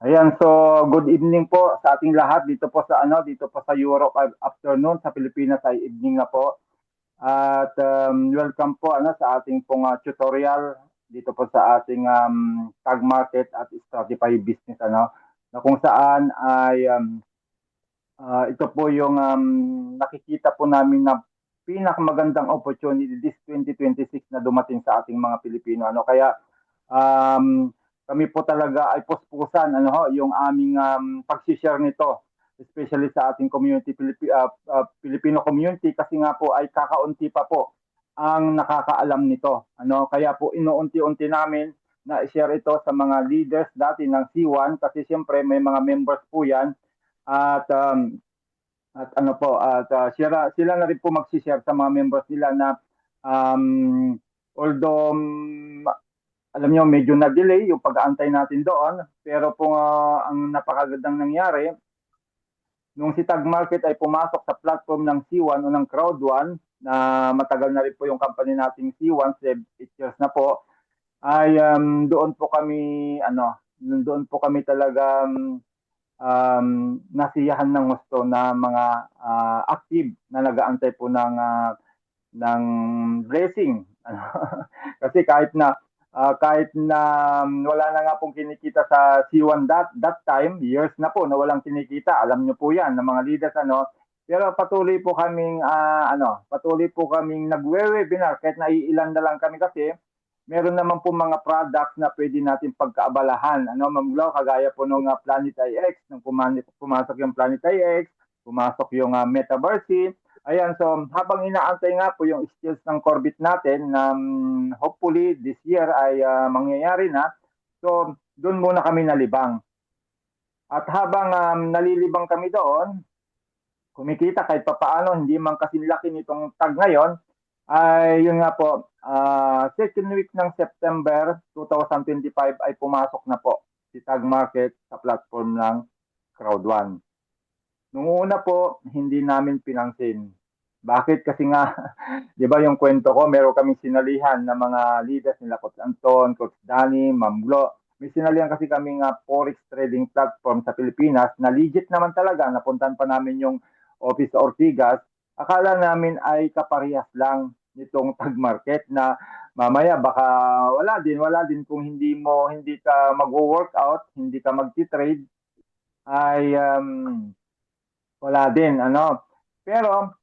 Ayan, so good evening po sa ating lahat dito po sa dito po sa Europe afternoon, sa Pilipinas ay evening na po. At welcome po sa ating pong tutorial dito po sa ating tag market at Stratify business na kung saan ay ito po yung nakikita po namin na pinakamagandang opportunity this 2026 na dumating sa ating mga Pilipino kaya kami po talaga ay puspusan yung aming pag-share nito, especially sa ating community Filipino community, kasi nga po ay kakaunti pa po ang nakakaalam nito kaya po inuunti-unti namin na i-share ito sa mga leaders dati ng C1, kasi siyempre may mga members po yan. At sila na rin po mag-share sa mga members nila na um, although alam niyo medyo na-delay yung pag-aantay natin doon, pero po ang napakagandang nangyari nung si Tag Market ay pumasok sa platform ng C1 o ng Crowd1, na matagal na rin po yung company nating C1, 8 years na po, ay doon po kami talaga nasiyahan ng gusto na mga active na nag-aantay po ng blessing. Kasi kahit na wala na nga pong kinikita sa C1 that time, years na po na walang kinikita. Alam niyo po 'yan ng mga leaders Pero patuloy po kaming nagwe-webinar kahit na iilan na lang kami, kasi meron naman po mga products na pwede natin pagkaabalahan. Ma'am Glo, kagaya po nung Planet IX, nung pumasok yung Planet IX, pumasok yung Metaverse. Ayan, so habang inaantay nga po yung skills ng Corbett natin na hopefully this year ay mangyayari na. So, doon muna kami nalibang. At habang nalilibang kami doon, kumikita kahit papaano, hindi man kasi laki nitong tag ngayon, ay yun nga po, second week ng September 2025 ay pumasok na po si Tag Market sa platform ng Crowd1. Nung una po, hindi namin pinansin. Bakit? Kasi nga, di ba yung kwento ko, meron kaming sinalihan na mga leaders nila, Coach Anton, Coach Danny, Ma'am Glo. May sinalihan kasi kaming forex trading platform sa Pilipinas na legit naman talaga. Napuntan pa namin yung office sa Ortigas. Akala namin ay kaparehas lang nitong tag market na mamaya baka wala din kung hindi ka mag-workout, hindi ka mag-trade, ay wala din pero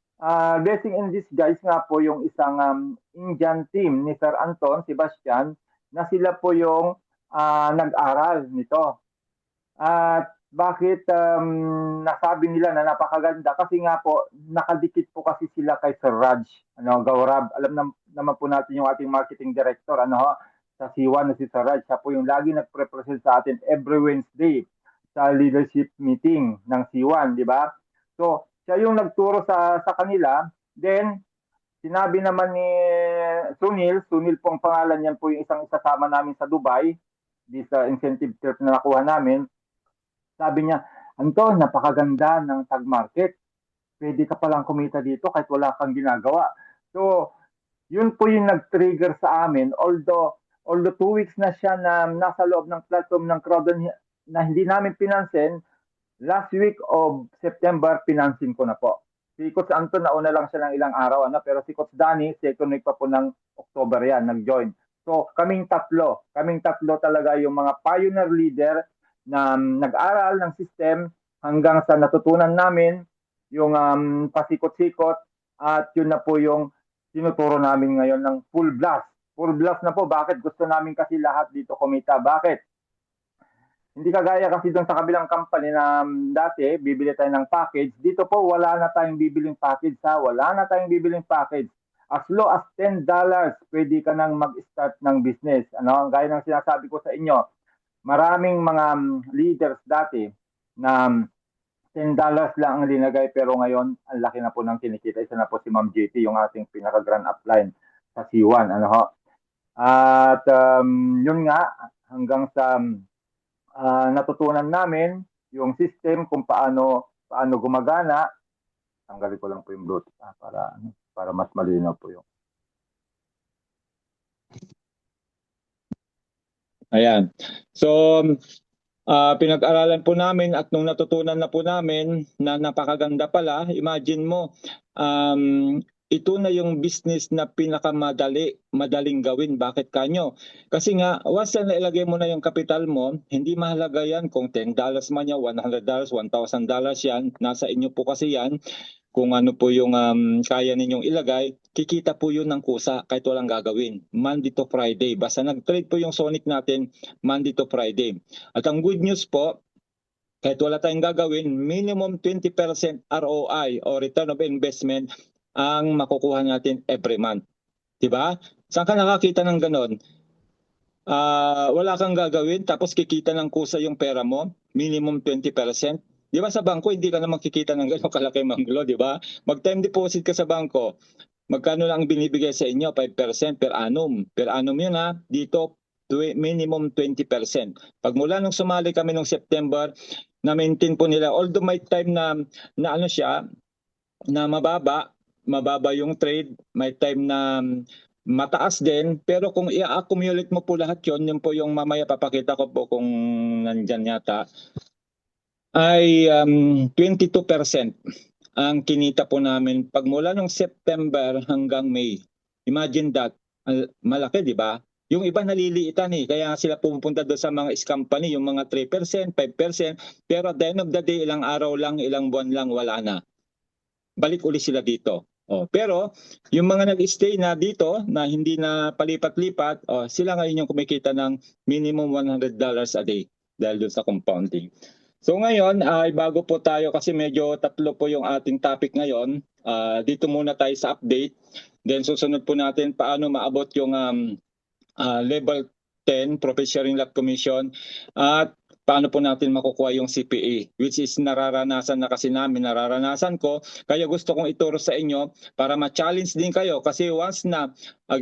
blessing in disguise nga po yung isang Indian team ni Sir Anton Sebastian, na sila po yung nag-aral nito. At bakit nasabi nila na napakaganda? Kasi nga po nakadikit po kasi sila kay Sir Raj Gaurab. Alam naman po natin yung ating marketing director sa C1 na si Sir Raj. Siya po yung lagi nagpre-present sa atin every Wednesday sa leadership meeting ng C1, di ba? So, siya yung nagturo sa kanila. Then, sinabi naman ni Sunil po ang pangalan niyan, po yung isang isasama namin sa Dubai, di sa incentive trip na nakuha namin. Sabi niya, Anton, napakaganda ng tag market. Pwede ka palang kumita dito kahit wala kang ginagawa. So, yun po yung nag-trigger sa amin. Although 2 weeks na siya na nasa loob ng platform ng Crowdon na hindi namin pinansin, last week of September, pinansin ko na po. Si Coach Anton, nauna lang siya ng ilang araw, pero si Coach Danny, second week pa po ng October yan, nag-join. So, kaming tatlo talaga yung mga pioneer leader na nag-aral ng system hanggang sa natutunan namin yung pasikot-sikot, at yun na po yung tinuturo namin ngayon ng full blast. Full blast na po. Bakit? Gusto namin kasi lahat dito kumita. Bakit? Hindi kagaya kasi doon sa kabilang company na dati, bibili tayo ng package. Dito po, wala na tayong bibiling package Wala na tayong bibiling package. As low as $10, pwede ka nang mag-start ng business. Gaya ng sinasabi ko sa inyo, maraming mga leaders dati na $10 lang ang linagay, pero ngayon, ang laki na po ng kinikita. Isa na po si Ma'am JT, yung ating pinaka-grand upline sa C1. At yun nga, hanggang sa natutunan namin yung system kung paano gumagana. Tanggalin ko lang po yung Bluetooth para mas malinaw po yung. Ayan. So, pinag-aralan po namin at nung natutunan na po namin na napakaganda pala, imagine mo, ito na yung business na madaling gawin. Bakit kanyo? Kasi nga, once na nailagay mo na yung kapital mo, hindi mahalaga yan kung $10 man yan, $100, $1,000 yan, nasa inyo po kasi yan. Kung ano po yung kaya ninyong ilagay, kikita po yun ng kusa kahit walang gagawin. Monday to Friday. Basta nag-trade po yung Sonic natin, Monday to Friday. At ang good news po, kahit wala tayong gagawin, minimum 20% ROI o return of investment ang makukuha natin every month. Diba? Saan ka nakakita ng ganon? Wala kang gagawin tapos kikita ng kusa yung pera mo, minimum 20%. Di ba sa bangko, hindi ka naman kikita ng gano'ng kalaki manglo, di ba? Mag-time deposit ka sa bangko, magkano lang binibigay sa inyo? 5% per annum. Per annum yun ha. Dito, minimum 20%. Pag mula nung sumali kami nung September, na-maintain po nila, although may time na ano siya, na mababa yung trade, may time na mataas din, pero kung i-accumulate mo po lahat yun po yung mamaya papakita ko po kung nandyan yata, ay 22% ang kinita po namin pag mula nung September hanggang May. Imagine that, malaki di ba? Yung iba naliliitan kaya sila pumupunta doon sa mga scam company, yung mga 3%, 5%, pero at the end of the day, ilang araw lang, ilang buwan lang, wala na. Balik uli sila dito. Pero yung mga nag-stay na dito na hindi na palipat-lipat, sila ngayon yung kumikita ng minimum $100 a day dahil doon sa compounding. So ngayon ay bago po tayo kasi medyo tatlo po yung ating topic ngayon. Dito muna tayo sa update. Then susunod po natin paano maabot yung level 10 Profit Sharing Lot Commission at paano po natin makukuha yung CPA, which is nararanasan na kasi namin, nararanasan ko. Kaya gusto kong ituro sa inyo para ma-challenge din kayo kasi once na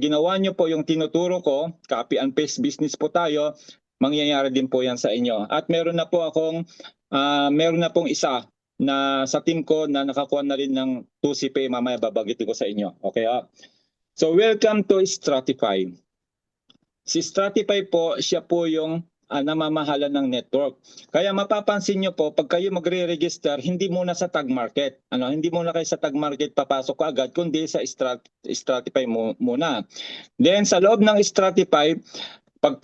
ginawa nyo po yung tinuturo ko, copy and paste business po tayo, mangyayari din po yan sa inyo. At meron na pong isa na sa team ko na nakakuha na rin ng 2 CPA, mamaya babagitin ko sa inyo. Okay So welcome to Stratify. Si Stratify po, siya po yung namamahala ng network. Kaya mapapansin nyo po, pag kayo magre-register, hindi muna sa tag market. Hindi muna kayo sa tag market papasok ko agad, kundi sa Stratify muna. Then sa loob ng Stratify, pag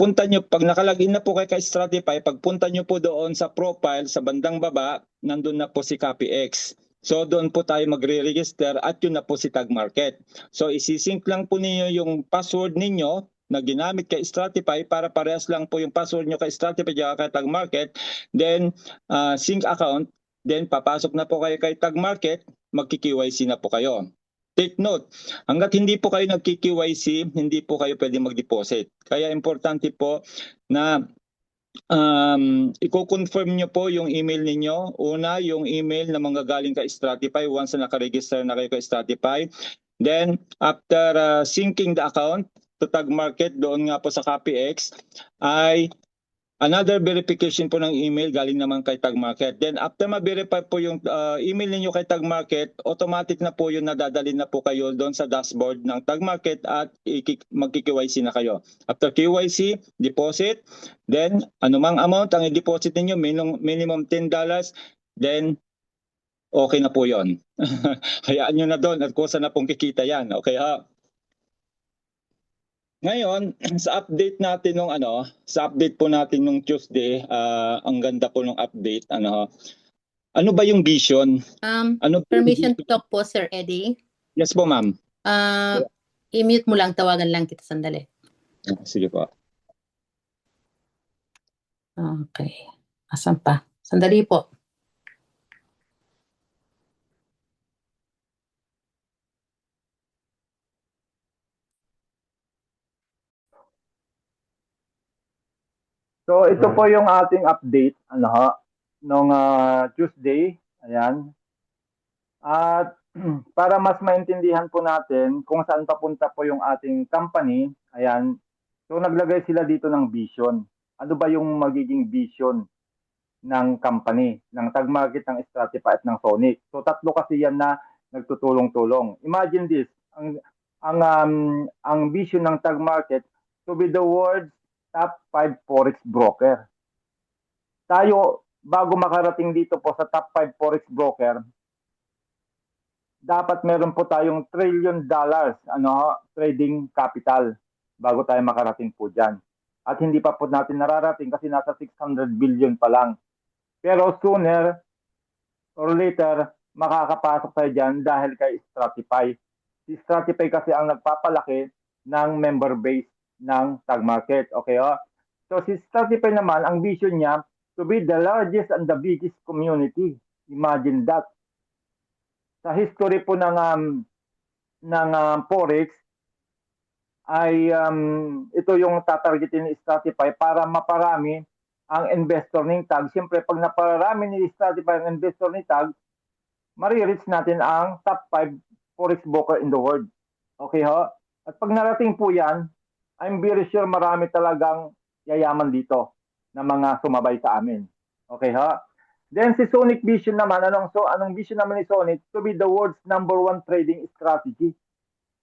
nakalagin na po kayo kay Stratify, pagpunta nyo po doon sa profile, sa bandang baba, nandun na po si CopyX. So doon po tayo magre-register at yun na po si tag market. So isisync lang po ninyo yung password ninyo na ginamit kay Stratify para parehas lang po yung password nyo kay Stratify at kay tag market. Then sync account, then papasok na po kayo kay tag market, magki-KYC na po kayo. Take note, hanggat hindi po kayo nagki-KYC, hindi po kayo pwede mag-deposit. Kaya importante po na i-confirm nyo po yung email ninyo. Una, yung email na manggagaling kay Stratify once na nakaregister na kayo kay Stratify. Then, after syncing the account to tag market, doon nga po sa CopyX, ay another verification po ng email galing naman kay tag market. Then after ma-verify po yung email ninyo kay tag market, automatic na po yun nadadali na po kayo doon sa dashboard ng tag market at magki-KYC na kayo. After KYC, deposit, then anumang amount ang i-deposit ninyo, minimum $10, then okay na po yun. Hayaan nyo na doon at kusa na pong kikita yan. Okay Ngayon, sa update natin sa update po natin nung Tuesday, ang ganda po ng update, ano ba yung vision? Permission to talk po, Sir Eddie. Yes po, ma'am. I-mute mo lang, tawagan lang kita sandali. Sige po. Okay. Asan pa? Sandali po. So ito po yung ating update nung Tuesday. Ayan. At para mas maintindihan po natin kung saan papunta po yung ating company, ayan. So naglagay sila dito ng vision. Ano ba yung magiging vision ng company, ng tag market, ng Stratify at ng Sonic? So tatlo kasi yan na nagtutulong-tulong. Imagine this, ang vision ng tag market to be the world's top 5 forex broker. tayo, bago makarating dito po sa top 5 forex broker, dapat meron po tayong $1 trillion trading capital bago tayo makarating po dyan. At hindi pa po natin nararating kasi nasa 600 billion pa lang. Pero sooner or later, makakapasok tayo dyan dahil kay Stratify. Si Stratify kasi ang nagpapalaki ng member base ng tag market. Okay, oh? So si Stratify naman, ang vision niya to be the largest and the biggest community. Imagine that. Sa history po ng Forex, ay ito yung tatargetin ni Stratify para maparami ang investor ng tag. Siyempre, pag naparami ni Stratify ang investor ni tag, marireach natin ang top 5 forex broker in the world. Okay ho? At pag narating po yan, I'm very sure marami talagang yayaman dito na mga sumabay sa amin. Okay ho? Then si Sonic Vision naman, anong vision naman ni Sonic? To be the world's #1 trading strategy.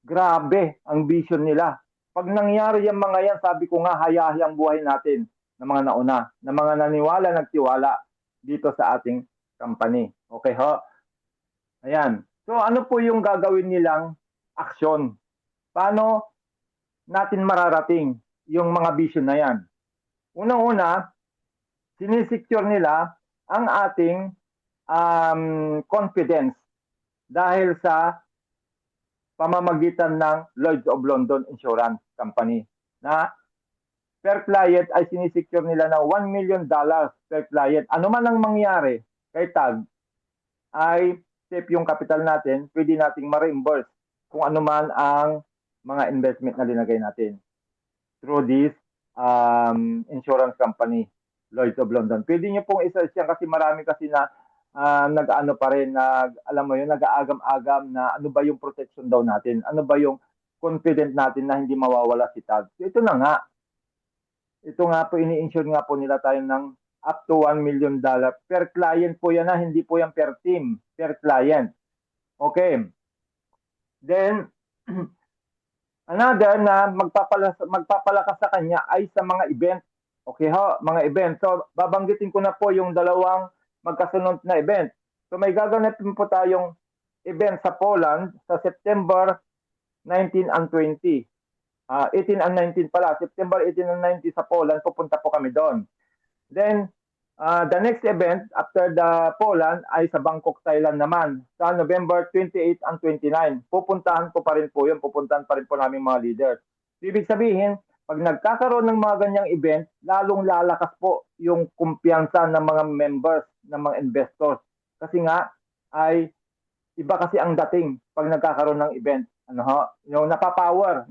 Grabe ang vision nila. Pag nangyari yung mga yan, sabi ko nga, hayahay ang buhay natin ng mga nauna, ng mga naniwala, nagtiwala dito sa ating company. Okay ho? Ayan. So ano po yung gagawin nilang aksyon? Paano natin mararating yung mga vision na yan? Unang-una, sinisecure nila ang ating confidence dahil sa pamamagitan ng Lloyd's of London Insurance Company na per client ay sinisecure nila ng $1 million per client. Ano man ang mangyari kay tag ay safe yung capital natin, pwede nating ma-reimburse kung ano man ang mga investment na linagay natin through this insurance company, Lloyd's of London. Pwede nyo pong isa-search yan kasi marami kasi na nag-ano pa rin, alam mo yun, nag-aagam-agam na ano ba yung protection daw natin, ano ba yung confident natin na hindi mawawala si tag. So, ito na nga. Ito nga po, ini-insure nga po nila tayo ng up to $1 million per client po yan, hindi po yan per team, per client. Okay. Then, another na magpapalakas sa kanya ay sa mga event. Okay ho, mga event. So, babanggitin ko na po yung dalawang magkasunod na event. So, may gaganapin po tayong event sa Poland sa September 19 and 20. 18 and 19 pala. September 18 and 19 sa Poland, pupunta po kami doon. Then, the next event after the Poland ay sa Bangkok, Thailand naman sa November 28 and 29. Pupuntahan ko pa rin po yun. Pupuntahan pa rin po namin mga leaders. Ibig sabihin, pag nagkakaroon ng mga ganyang event, lalong lalakas po yung kumpiyansa ng mga members, ng mga investors. Kasi nga, ay iba kasi ang dating pag nagkakaroon ng event. Ano ho? Yung napapower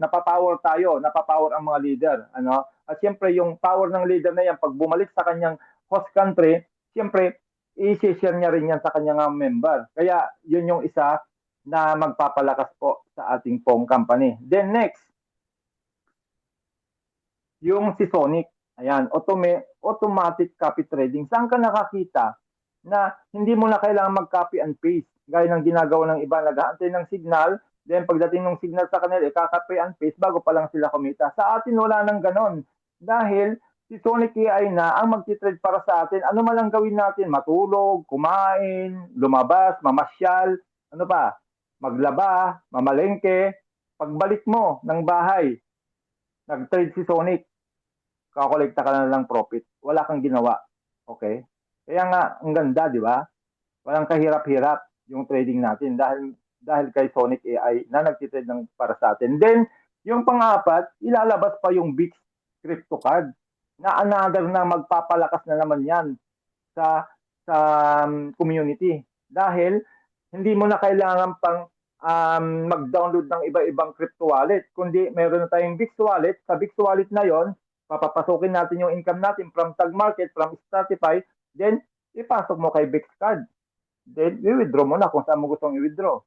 tayo, napapower ang mga leader. Ano? At siyempre, yung power ng leader na yan, pag bumalik sa kanyang host country, siyempre, i-share niya rin yan sa kanyang member. Kaya, yun yung isa na magpapalakas po sa ating pong company. Then next, yung si Sonic. Ayan, automatic copy trading. Saan ka nakakita na hindi mo na kailangan mag-copy and paste gaya ng ginagawa ng iba, nag-aantay ng signal, then pagdating ng signal sa kanila, kaka-copy and paste bago pa lang sila kumita. Sa atin wala nang ganon dahil si Sonic AI na ang magti-trade para sa atin. Ano man lang gawin natin, matulog, kumain, lumabas, mamasyal, ano pa, maglaba, mamalengke, pagbalik mo ng bahay, nag-trade si Sonic, kakolekta ka na lang profit. Wala kang ginawa. Okay? Kaya nga, ang ganda, di ba? Walang kahirap-hirap yung trading natin dahil kay Sonic AI na nagtitrade ng para sa atin. Then, yung pang-apat, ilalabas pa yung BIX crypto card na another na magpapalakas na naman yan sa community. Dahil, hindi mo na kailangan pang mag-download ng iba-ibang crypto wallet. Kundi meron na tayong BIX wallet. Sa BIX wallet na yon, papapasukin natin yung income natin from tag market, from Stratify, then ipasok mo kay BIX card. Then i-withdraw mo na kung saan mo gustong i-withdraw.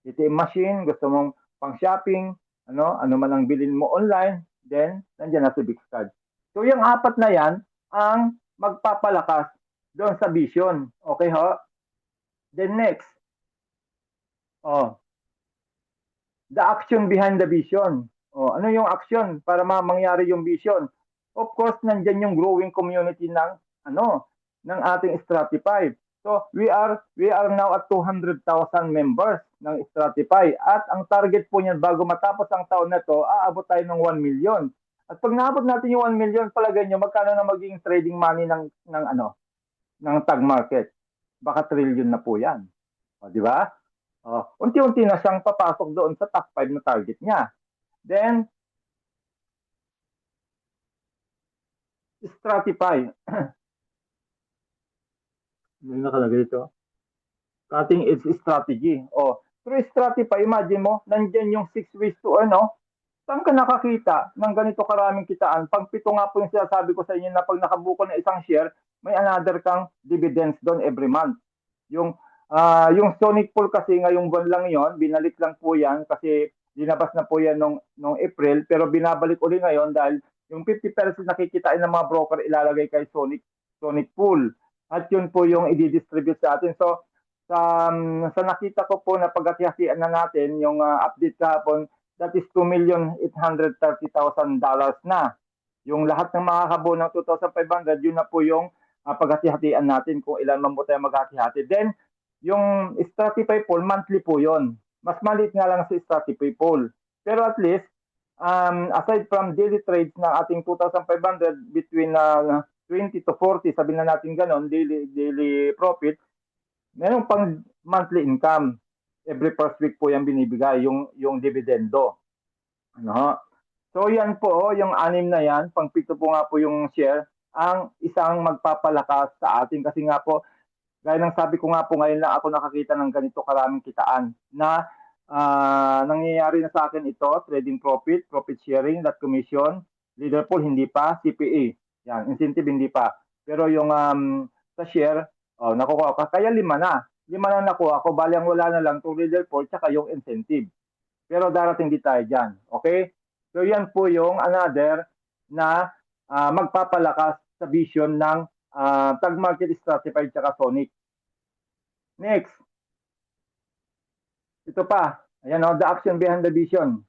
ATM machine, gusto mong pang shopping, ano man ang bilhin mo online, then nandiyan na si BIX card. So yung apat na yan ang magpapalakas doon sa vision. Okay ho? Then next, the action behind the vision. Ano yung action para mangyari yung vision? Of course, nandiyan yung growing community ng ng ating Stratify. So we are now at 200,000 members ng Stratify at ang target po niyan bago matapos ang taon na to, aabot tayo ng 1 million. At pag naabot natin yung 1 million, palagay nyo magkano na magiging trading money ng tag market? Baka trillion na po 'yan. O, di ba? Unti-unti na siyang papasok doon sa top 5 na target niya. Then Stratify. Yung nakalagay dito. Cutting edge strategy. Through Stratify, imagine mo, nandyan yung 6 ways to earn, Saan ka nakakita ng ganito karaming kitaan? Pag 7 nga po yung sinasabi ko sa inyo na pag nakabuko ng isang share, may another kang dividends doon every month. Yung Sonic Pool kasi ngayong buwan lang yon, binalik lang po yan kasi dinabas na po yan nung April, pero binabalik uli ngayon dahil yung 50% nakikitain ng mga broker ilalagay kay Sonic Pool. At yun po yung i-distribute sa atin. So, sa nakita ko po na paghati-hatian na natin, yung update kahapon, that is $2,830,000 na. Yung lahat ng makakabuo ng 2,500, yun na po yung paghati-hatian natin kung ilan man po tayo maghati-hati. Then, yung Stratify pool, monthly po yun. Mas maliit nga lang sa Stratify pool. Pero at least, aside from daily trades ng ating 2,500 between 20 to 40, sabihin na natin ganon, daily profit, meron pang monthly income. Every first week po yan binibigay, yung dividendo. So yan po, yung 6 na yan, pang 7 po nga po yung share, ang isang magpapalakas sa atin. Kasi nga po, gaya ng sabi ko nga po, ngayon lang ako nakakita ng ganito karaming kitaan na nangyayari na sa akin ito, trading profit sharing, that commission, leader pool, hindi pa, CPA. Yan, incentive hindi pa. Pero yung sa share, nakukuha ka. Kaya 5 na. 5 na nakuha ko. Bali ang wala na lang itong leader pool tsaka yung incentive. Pero darating di tayo dyan. Okay? So yan po yung another na magpapalakas sa vision ng tag market Stratified tsaka Sonic. Next. Ito pa. Ayan the action behind the vision.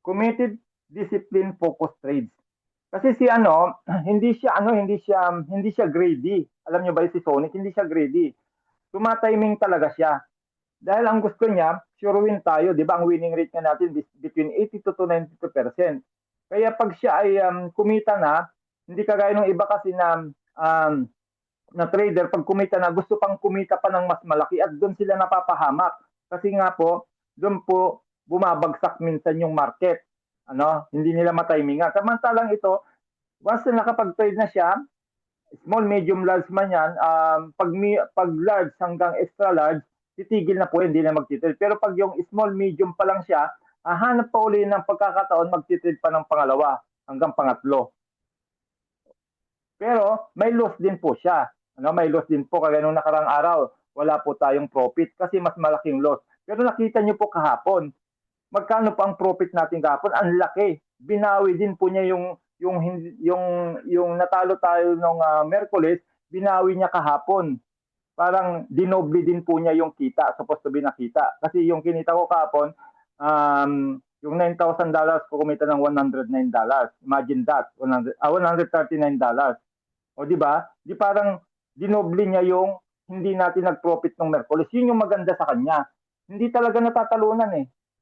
Committed, discipline, focus trades. Kasi hindi siya greedy. Alam niyo ba si Sonic, hindi siya greedy. Tumatiming talaga siya. Dahil ang gusto niya, sure win tayo, 'di ba? Ang winning rate nga natin between 82 to 92%. Kaya pag siya ay kumita na, hindi kagaya ng iba kasi na trader, pag kumita na, gusto pang kumita pa ng mas malaki at doon sila napapahamak. Kasi nga po, doon po bumabagsak minsan yung market. Hindi nila matimingan. Samantalang ito, once na nakapag-trade na siya, small, medium, large man yan, pag large hanggang extra large, titigil na po, hindi na mag-trade. Pero pag yung small, medium pa lang siya, hanap pa uli ng pagkakataon, mag-trade pa ng pangalawa hanggang pangatlo. Pero may loss din po siya. May loss din po, kaya nung nakarang araw, wala po tayong profit kasi mas malaking loss. Pero nakita niyo po kahapon, magkano pa ang profit natin kahapon? Ang laki. Binawi din po niya yung natalo tayo nung Miyerkules, binawi niya kahapon. Parang dinoble din po niya yung kita, supposed to be nakita. Kasi yung kinita ko kahapon, yung $9,000 ko kumita ng $109. Imagine that, $139. O di ba? Di parang dinoble niya yung hindi natin nag-profit ng Miyerkules. Yun yung maganda sa kanya. Hindi talaga natatalunan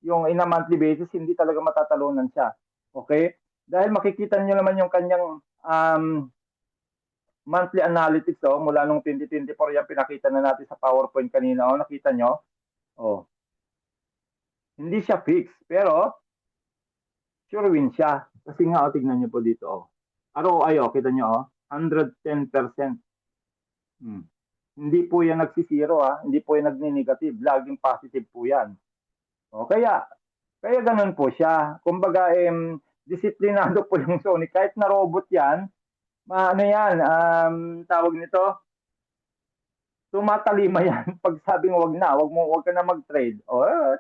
yung in a monthly basis, hindi talaga matatalunan siya. Okay? Dahil makikita niyo naman yung kanyang monthly analytics mula nung 2024, yan pinakita na natin sa PowerPoint kanina. Nakita nyo? Hindi siya fixed, pero sure win siya. Kasi nga, tignan nyo po dito. ROI, kita nyo, 110%. Hindi po yan nagsisiro, hindi po yan nagni-negative. Laging positive po yan. Kaya ganun po siya. Kumbaga, disiplinado po yung Sonic. Kahit na robot yan, tawag nito, tumatalima yan. Pag sabing wag ka na mag-trade.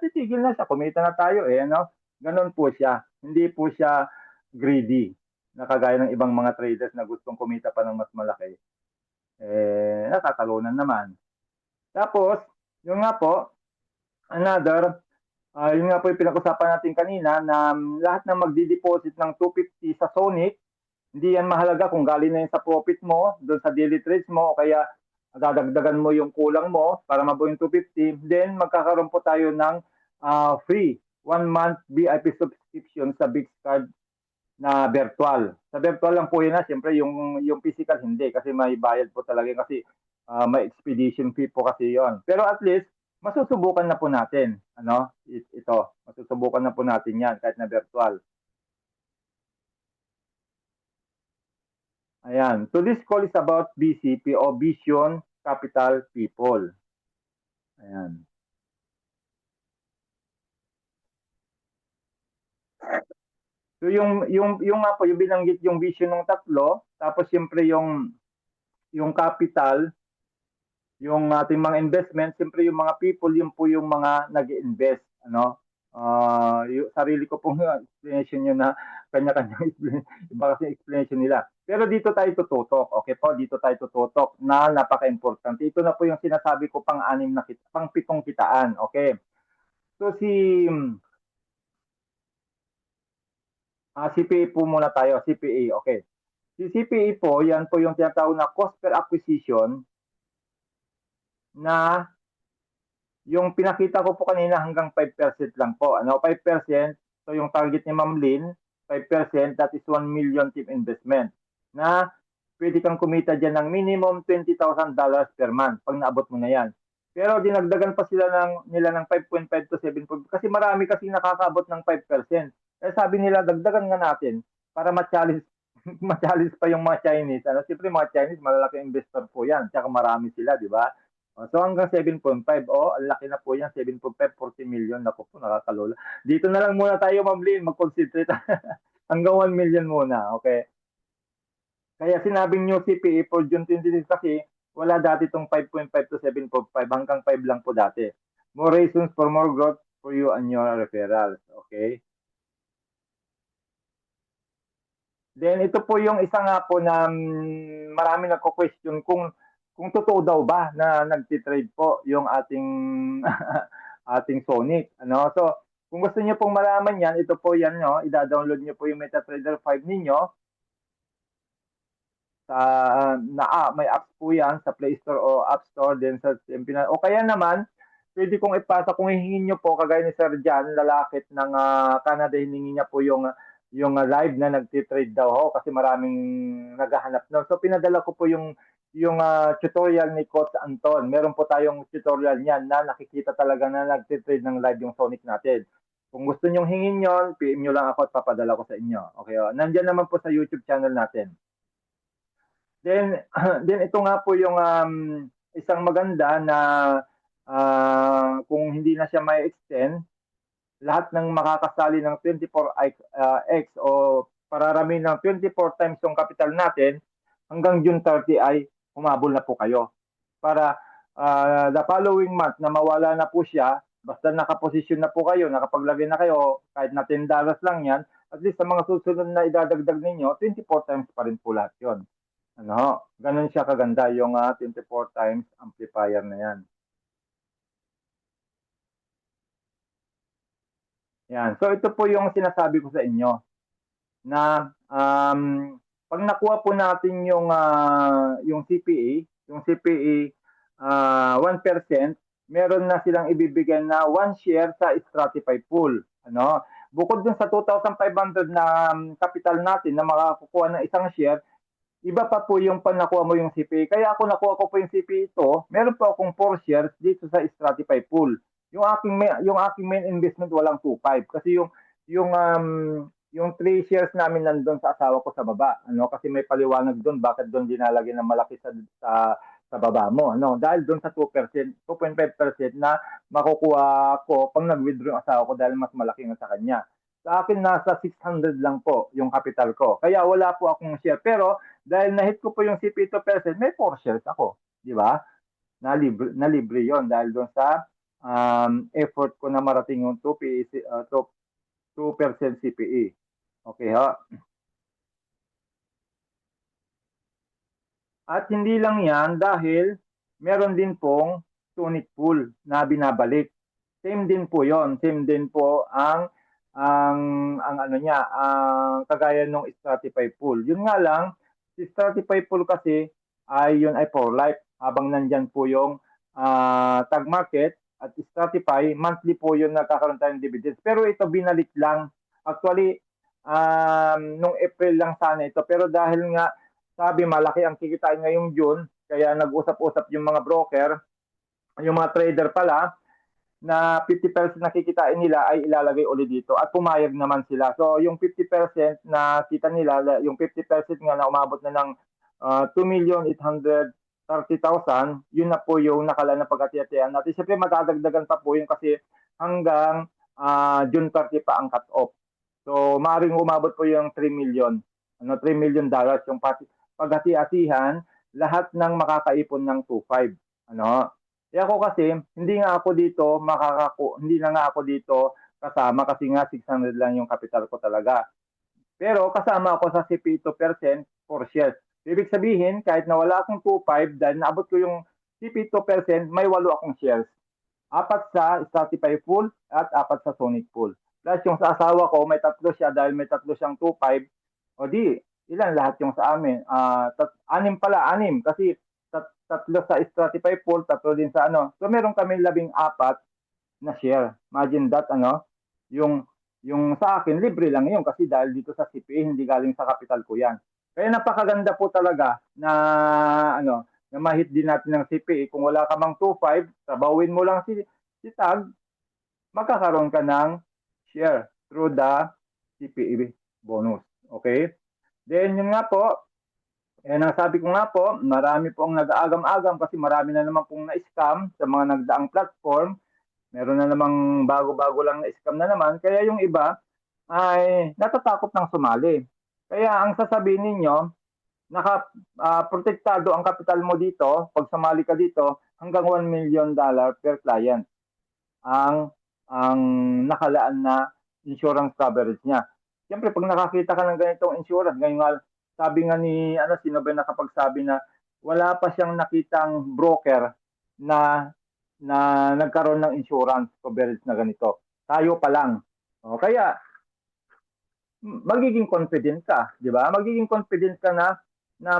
Titigil na siya. Kumita na tayo Ganun po siya. Hindi po siya greedy. Nakagaya ng ibang mga traders na gustong kumita pa ng mas malaki. Natatalunan naman. Tapos, yung nga po, another, yun nga po yung pinag-usapan natin kanina na lahat ng magdi-deposit ng 250 sa Sonic, Hindi yan mahalaga kung galing na yan sa profit mo, doon sa daily trades mo, o kaya dadagdagan mo yung kulang mo para mabuo yung 250, then magkakaroon po tayo ng free 1 month VIP subscription sa BigCard na virtual. Sa virtual lang po yun na, siyempre yung physical hindi kasi may bayad po talaga kasi may expedition fee po kasi yon. Pero at least masusubukan na po natin, ano? Ito, masusubukan na po natin 'yan kahit na virtual. Ayan. So this call is about BCP o Vision Capital People. Ayan. So yung nga po yung binanggit yung vision ng tatlo, tapos siyempre yung capital, yung ating mga investment, siyempre yung mga people, yun po yung mga nag-invest, ano? Yung sarili ko pong explanation yun na kanya-kanya iba kasi explanation nila. Pero dito tayo tututok, okay po? Dito tayo tututok na napaka-importante. Ito na po yung sinasabi ko pang-pitong kitaan, okay? So CPA po muna tayo, CPA, okay. Si CPA po, yan po yung tinatawag na cost per acquisition na yung pinakita ko po kanina hanggang 5% lang po. Ano, 5%, so yung target ni Ma'am Lynn, 5%, that is 1 million team investment. Na pwede kang kumita dyan ng minimum $20,000 per month pag naabot mo na yan. Pero dinagdagan pa nila ng 5.5 to 7. Kasi marami kasi nakakaabot ng 5%. Kaya sabi nila, dagdagan nga natin para ma-challenge ma-challenge pa yung mga Chinese. Ano, siyempre mga Chinese, malalaking investor po yan. Tsaka marami sila, di ba? So hanggang 7.5, ang laki na po yan, 7.5, 40 million, naku po, nakakalola. Dito na lang muna tayo, Ma'am Lynn, mag-concentrate hanggang 1 million muna, okay? Kaya sinabing nyo CPA for June 26 kasi wala dati itong 5.5 to 7.5, hanggang 5 lang po dati. More reasons for more growth for you and your referrals, okay? Then ito po yung isa nga po na marami nagko-question kung totoo daw ba na nagti-trade po yung ating ating Sonic, ano? So, kung gusto niyo pong malaman 'yan, ito po 'yan, no. Ida-download niyo po yung MetaTrader 5 ninyo. Sa may apps po 'yan sa Play Store o App Store din sa o kaya naman pwede kong ipasa kung hihingin niyo po kagaya ni Sir John Lalakit ng Canada, hiningi niya po yung live na nagti-trade daw ho kasi maraming naghahanap noon. So pinadala ko po yung tutorial ni Coach Anton. Meron po tayong tutorial niyan na nakikita talaga na nagti-trade ng live yung Sonic natin. Kung gusto niyo hingin yon, PM niyo lang ako at papadala ko sa inyo. Okay, nandiyan naman po sa YouTube channel natin. Then ito nga po yung isang maganda na kung hindi na siya may extend, lahat ng makakasali ng 24x o pararami ng 24 times yung capital natin, hanggang June 30 ay humabol na po kayo. Para the following month na mawala na po siya, basta nakaposisyon na po kayo, nakapaglagay na kayo, kahit na $10 lang yan, at least sa mga susunod na idadagdag ninyo, 24 times pa rin po lahat yun. Ano, ganun siya kaganda yung 24 times amplifier na yan. Yan. So ito po yung sinasabi ko sa inyo na pag nakuha po natin yung CPA 1%, meron na silang ibibigay na 1 share sa Stratify pool. Ano? Bukod dun sa 2,500 na capital natin na makakukuha ng isang share, iba pa po yung pag nakuha mo yung CPA. Kaya ako nakuha ko po yung CPA ito, meron po akong 4 shares dito sa Stratify pool. Yung aking main investment walang 2.5 kasi yung 3 shares namin nandun sa asawa ko sa baba, ano, kasi may paliwanag doon bakit doon dinalagay ng malaki sa baba mo, ano, dahil doon sa 2%, 2.5% na makukuha ko pag nag-withdraw yung asawa ko dahil mas malaki nga sa kanya. Sa akin nasa 600 lang po yung capital ko. Kaya wala po akong share, pero dahil na-hit ko po yung CP 2%, may 4 shares ako, di ba? Na libre 'yon dahil doon sa effort ko na marating yung 2% CPE. Okay ha? At hindi lang yan dahil meron din pong Sonic pool na binabalik. Same din po yon. Same din po ang ang ano niya, ang kagaya ng Stratify pool. Yun nga lang, si Stratify pool kasi yun ay for life habang nandyan po yung tag market at Stratify, monthly po yun nagkakaroon tayo ng dividends. Pero ito binalik lang. Actually, nung April lang sana ito. Pero dahil nga sabi malaki ang kikitain ngayong June, kaya nag-usap-usap yung mga broker, yung mga trader pala, na 50% na kikitain nila ay ilalagay ulit dito at pumayag naman sila. So yung 50% na kita nila, yung 50% nga na umabot na ng 2,830,000, yun na po yung nakala na pagkatiyatian natin. Siyempre madadagdagan pa po yun kasi hanggang June 30 pa ang cut-off. So maaaring umabot po yung 3 million. $3 million yung paghati-hatihan lahat ng makakaipon ng 2.5. Ako kasi, hindi na nga ako dito kasama kasi nga 600 lang yung kapital ko talaga. Pero kasama ako sa CPE 2% for shares. Ibig sabihin, kahit na wala akong 2.5 dahil naabot ko yung CPE 2%, may 8 akong shares. 4 sa Stratify pool at 4 sa Sonic pool. Plus yung sa asawa ko, may 3 siya dahil may 3 siyang 2.5. O di, ilan lahat yung sa amin? 6 kasi 3 sa Stratify pool, 3 din sa ano. So meron kami 14 na share. Imagine that, yung sa akin, libre lang yun kasi dahil dito sa CPA, hindi galing sa capital ko yan. Kaya napakaganda po talaga na na ma-hit din natin ng CPA. Kung wala ka mang 2.5, trabawin mo lang si TAG, magkakaroon ka ng share through the CPA bonus. Okay? Then yun nga po, nasabi ko nga po, marami pong nag-aagam-agam kasi marami na naman pong na-scam sa mga nagdaang platform. Meron na namang bago-bago lang na-scam na naman. Kaya yung iba ay natatakot ng sumali. Kaya ang sasabihin ninyo, protektado ang kapital mo dito, pag sumali ka dito, hanggang $1 million per client ang nakalaan na insurance coverage niya. Siyempre, pag nakakita ka ng ganitong insurance, ngayon nga, sabi nga ni, sino ba nakapagsabi na wala pa siyang nakitang broker na nagkaroon ng insurance coverage na ganito. Tayo pa lang. Kaya, magiging confident ka, di ba? Magiging confident ka na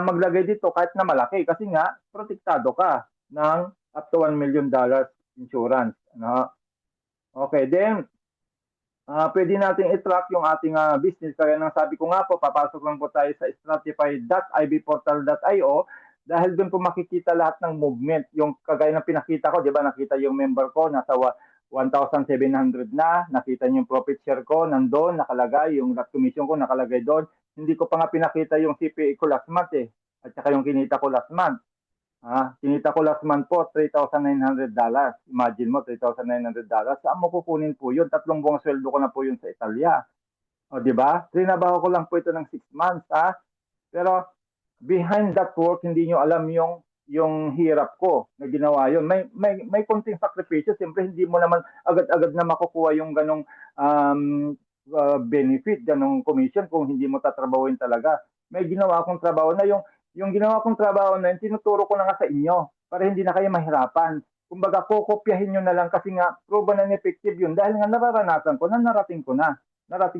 maglagay dito kahit na malaki kasi nga, protektado ka ng up to $1 million insurance. Okay, then, pwede natin i-track yung ating business. Kaya nang sabi ko nga po, papasok lang po tayo sa stratify.ibportal.io dahil doon po makikita lahat ng movement. Yung kagaya ng pinakita ko, di ba, nakita yung member ko, nasa 1,700 na, nakita niyo yung profit share ko, nandoon, nakalagay, yung lot commission ko nakalagay doon. Hindi ko pa nga pinakita yung CPA ko last month at saka yung kinita ko last month. Kinita ko last month po, $3,900. Imagine mo, $3,900. Saan mo kukunin po yun? 3 buwang sweldo ko na po yun sa Italia. Di ba? Trinabaho ko lang po ito ng 6 months. Pero behind that work, hindi nyo alam yung hirap ko na ginawa yun. May konting sakripisyo. Siyempre, hindi mo naman agad-agad na makukuha yung ganong benefit, ganong commission kung hindi mo tatrabawin talaga. May ginawa akong trabaho na yung ginawa kong trabaho na yun, tinuturo ko na nga sa inyo para hindi na kayo mahirapan. Kumbaga, kukopyahin nyo na lang kasi nga, proven and effective yun. Dahil nga nararanasan ko na, narating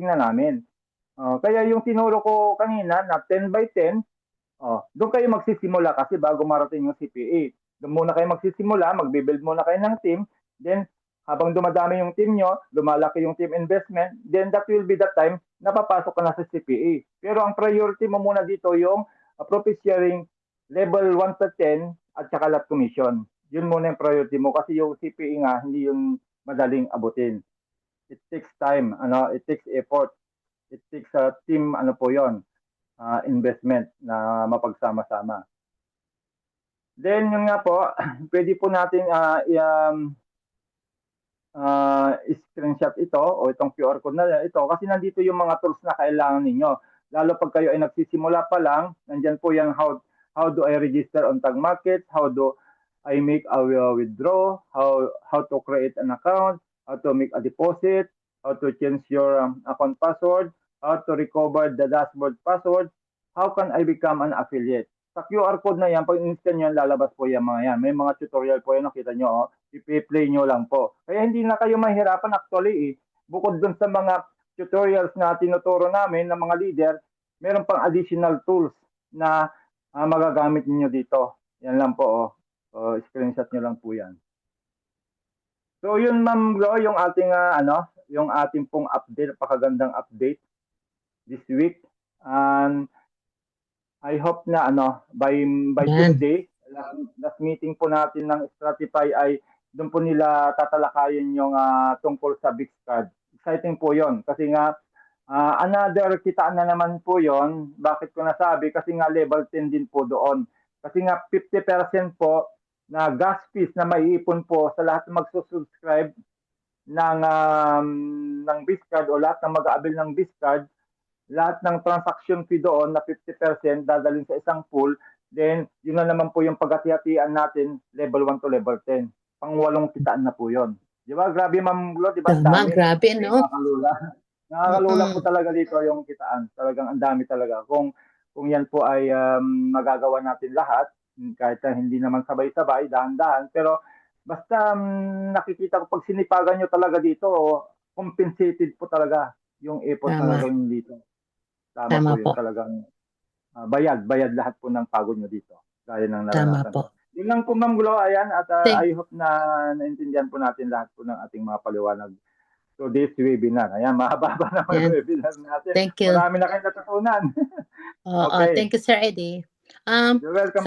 na namin. Kaya yung tinuro ko kanina na 10 by 10, doon kayo magsisimula kasi bago marating yung CPA. Doon muna kayo magsisimula, magbibuild muna kayo ng team, then habang dumadami yung team nyo, lumalaki yung team investment, then that will be the time na papasok ka na sa CPA. Pero ang priority mo muna dito yung profit sharing level 1 to 10 at saka lot commission. Yun muna yung priority mo kasi yung CPA nga hindi yun madaling abutin. It takes time, it takes effort. It takes a team po yon, investment na mapagsama-sama. Then yun nga po, pwede po natin screenshot ito o itong QR code na ito kasi nandito yung mga tools na kailangan ninyo. Lalo pag kayo ay nagsisimula pa lang, nandyan po yung how do I register on Tag Markets, how do I make a withdraw, how to create an account, how to make a deposit, how to change your account password, how to recover the dashboard password, how can I become an affiliate. Sa QR code na yan, pag in-scan nyo, lalabas po yan mga yan. May mga tutorial po yan, nakita nyo, i-play nyo lang po. Kaya hindi na kayo mahirapan actually. Bukod dun sa mga tutorials na tinuturo namin ng mga leader, meron pang additional tools na magagamit niyo dito. Yan lang po. Screenshot niyo lang po yan. So yun Ma'am Glo, yung ating yung ating pong update, napakagandang update this week. And I hope na by Yan. Tuesday, last meeting po natin ng Stratify ay doon po nila tatalakayin yung tungkol sa BizCard. Exciting po yon kasi nga another kitaan na naman po yon. Bakit ko nasabi? Kasi nga level 10 din po doon. Kasi nga 50% po na gas fees na maiipon po sa lahat ng magsusubscribe ng BizCard o lahat ng mag-aabil ng BizCard, lahat ng transaction fee doon na 50% dadalhin sa isang pool, then yun na naman po yung paghati-hatian natin level 1 to level 10. Pang-walong kitaan na po yun. Di ba? Grabe Ma'am Glo, di ba? Tama, grabe, no? Nakakalula. Nakakalula po talaga dito yung kitaan. Talagang ang dami talaga. Kung yan po ay magagawa natin lahat, kahit na hindi naman sabay-sabay, dahan-dahan, pero basta nakikita ko pag sinipagan nyo talaga dito, compensated po talaga yung effort Tama. na gagawin dito. Tama po yun po. talagang bayad lahat po ng pagod nyo dito. Gaya ng Tama naranasan po. ko. Yun lang po Ma'am Glo, ayan, at Thank- I hope na naintindihan po natin lahat po ng ating mga paliwanag. So this webinar, ayan, mahaba naman Yan. yung webinar natin. Thank you. Marami na kayong natutunan. Oo, Okay. thank you, Sir Eddie. You're welcome.